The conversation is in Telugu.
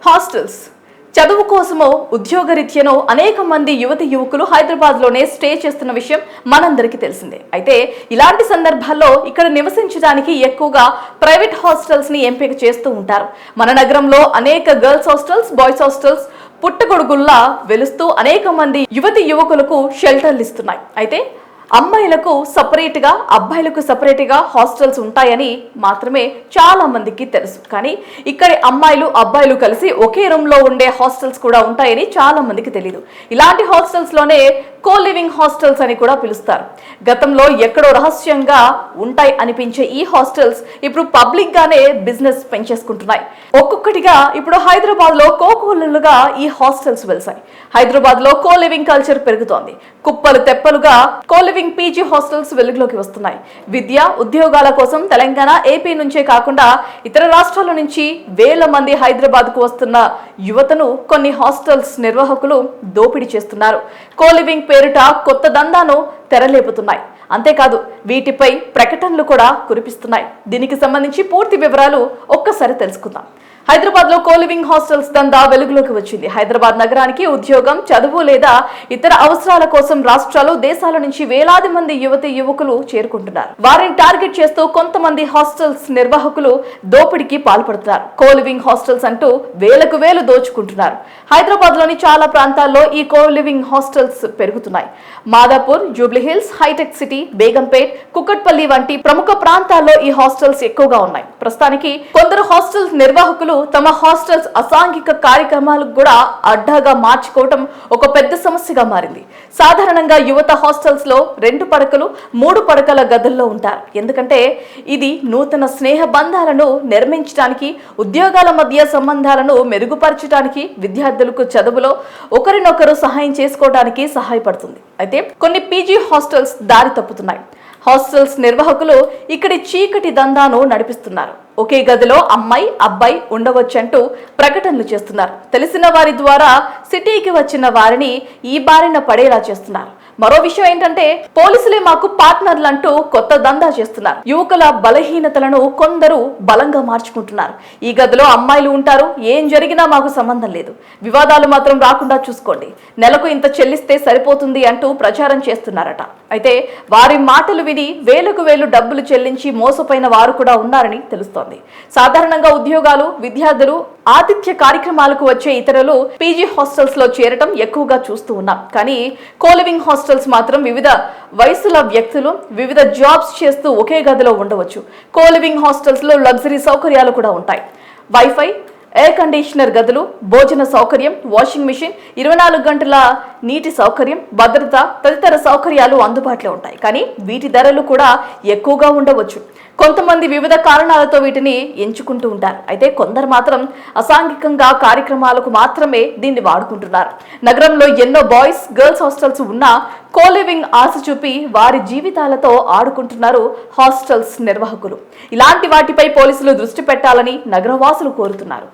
హాస్టల్స్ చదువు కోసమో ఉద్యోగరీత్యానో అనేక మంది యువతి యువకులు హైదరాబాద్లోనే స్టే చేస్తున్న విషయం మనందరికీ తెలిసిందే. అయితే ఇలాంటి సందర్భాల్లో ఇక్కడ నివసించడానికి ఎక్కువగా ప్రైవేట్ హాస్టల్స్ ని ఎంపిక చేస్తూ ఉంటారు. మన నగరంలో అనేక గర్ల్స్ హాస్టల్స్, బాయ్స్ హాస్టల్స్ పుట్టగొడుగుల్లా వెలుస్తూ అనేక మంది యువతి యువకులకు షెల్టర్లు ఇస్తున్నాయి. అయితే అమ్మాయిలకు సపరేట్గా, అబ్బాయిలకు సపరేట్గా హాస్టల్స్ ఉంటాయని మాత్రమే చాలా మందికి తెలుసు. కానీ ఇక్కడి అమ్మాయిలు అబ్బాయిలు కలిసి ఒకే రూమ్లో ఉండే హాస్టల్స్ కూడా ఉంటాయని చాలా మందికి తెలియదు. ఇలాంటి హాస్టల్స్లోనే కో లివింగ్ హాస్టల్స్ అని కూడా పిలుస్తారు. గతంలో ఎక్కడో రహస్యంగా ఉంటాయి అనిపించే ఈ హాస్టల్స్ ఇప్పుడు పబ్లిక్ గానే బిజినెస్ పెంచేసుకుంటున్నాయి. ఒక్కొక్కటిగా ఇప్పుడు హైదరాబాద్ లో కోకోలుగా ఈ హాస్టల్స్ వెలిసాయి. హైదరాబాద్ లో కో లివింగ్ కల్చర్ పెరుగుతోంది. కుప్పలు తెప్పలుగా కో లివింగ్ పీజీ హాస్టల్స్ వెలుగులోకి వస్తున్నాయి. విద్య, ఉద్యోగాల కోసం తెలంగాణ, ఏపీ నుంచే కాకుండా ఇతర రాష్ట్రాల నుంచి వేల మంది హైదరాబాద్ కు వస్తున్న యువతను కొన్ని హాస్టల్స్ నిర్వాహకులు దోపిడీ చేస్తున్నారు. కో లివింగ్ పేరిట కొత్త దందాను తెరలేపుతున్నాయి. అంతేకాదు వీటిపై ప్రకటనలు కూడా కురిపిస్తున్నాయి. దీనికి సంబంధించి పూర్తి వివరాలు ఒక్కసారి తెలుసుకుందాం. హైదరాబాద్ లో కో లివింగ్ హాస్టల్స్ దందా వెలుగులోకి వచ్చింది. హైదరాబాద్ నగరానికి ఉద్యోగం, చదువు లేదా ఇతర అవసరాల కోసం రాష్ట్రాలు, దేశాల నుంచి వేలాది మంది యువతి యువకులు చేరుకుంటున్నారు. వారిని టార్గెట్ చేస్తూ కొంతమంది హాస్టల్స్ నిర్వాహకులు దోపిడీకి పాల్పడుతున్నారు. కో లివింగ్ హాస్టల్స్ అంటూ వేలకు వేలు దోచుకుంటున్నారు. హైదరాబాద్ లోని చాలా ప్రాంతాల్లో ఈ కో లివింగ్ హాస్టల్స్ పెరుగుతున్నాయి. మాదాపూర్, జూబ్లీహిల్స్, హైటెక్ సిటీ, బేగంపేట్, కుకట్పల్లి వంటి ప్రముఖ ప్రాంతాల్లో ఈ హాస్టల్స్ ఎక్కువగా ఉన్నాయి. ప్రస్తుతానికి కొందరు హాస్టల్స్ నిర్వాహకులు తమ హాస్టల్స్ అసాంఘిక కార్యక్రమాలకు కూడా అడ్డాగా మార్చుకోవటం ఒక పెద్ద సమస్యగా మారింది. సాధారణంగా యువత హాస్టల్స్ లో 2 పడకలు, 3 పడకల గదుల్లో ఉంటారు. ఎందుకంటే ఇది నూతన స్నేహ బంధాలను నిర్మించడానికి, ఉద్యోగాల మధ్య సంబంధాలను మెరుగుపరచడానికి, విద్యార్థులకు చదువులో ఒకరినొకరు సహాయం చేసుకోవడానికి సహాయపడుతుంది. అయితే కొన్ని పీజీ హాస్టల్స్ దారి తప్పుతున్నాయి. హాస్టల్స్ నిర్వాహకులు ఇక్కడి చీకటి దందాను నడిపిస్తున్నారు. ఒకే గదిలో అమ్మాయి, అబ్బాయి ఉండవచ్చంటూ ప్రకటనలు చేస్తున్నారు. తెలిసిన వారి ద్వారా సిటీకి వచ్చిన వారిని ఈ బారిన పడేలా చేస్తున్నారు. మరో విషయం ఏంటంటే పోలీసులే మాకు పార్ట్నర్లు అంటూ కొత్త దందా చేస్తున్నారు. యువకుల బలహీనతలను కొందరు బలంగా మార్చుకుంటున్నారు. ఈ గదిలో అమ్మాయిలు ఉంటారు, ఏం జరిగినా మాకు సంబంధం లేదు, వివాదాలు మాత్రం రాకుండా చూసుకోండి, నెలకు ఇంత చెల్లిస్తే సరిపోతుంది అంటూ ప్రచారం చేస్తున్నారట. అయితే వారి మాటలు విని వేలకు వేలు డబ్బులు చెల్లించి మోసపోయిన వారు కూడా ఉన్నారని తెలుస్తోంది. సాధారణంగా ఉద్యోగాలు, విద్యార్థులు, ఆతిథ్య కార్యక్రమాలకు వచ్చే ఇతరులు పీజీ హాస్టల్స్ లో చేరటం ఎక్కువగా చూస్తూ ఉన్నాం. కానీ కో లివింగ్ హాస్టల్స్ మాత్రం వివిధ వయసుల వ్యక్తులు వివిధ జాబ్స్ చేస్తూ ఒకే గదిలో ఉండవచ్చు. కో లివింగ్ హాస్టల్స్ లో లగ్జరీ సౌకర్యాలు కూడా ఉంటాయి. వైఫై, ఎయిర్ కండిషనర్ గదులు, భోజన సౌకర్యం, వాషింగ్ మిషన్, 24 గంటల నీటి సౌకర్యం, భద్రత తదితర సౌకర్యాలు అందుబాటులో ఉంటాయి. కానీ వీటి ధరలు కూడా ఎక్కువగా ఉండవచ్చు. కొంతమంది వివిధ కారణాలతో వీటిని ఎంచుకుంటూ ఉంటారు. అయితే కొందరు మాత్రం అసాంఘికంగా కార్యక్రమాలకు మాత్రమే దీన్ని వాడుకుంటున్నారు. నగరంలో ఎన్నో బాయ్స్, గర్ల్స్ హాస్టల్స్ ఉన్నా కో లివింగ్ ఆశ చూపి వారి జీవితాలతో ఆడుకుంటున్నారు హాస్టల్స్ నిర్వాహకులు. ఇలాంటి వాటిపై పోలీసులు దృష్టి పెట్టాలని నగరవాసులు కోరుతున్నారు.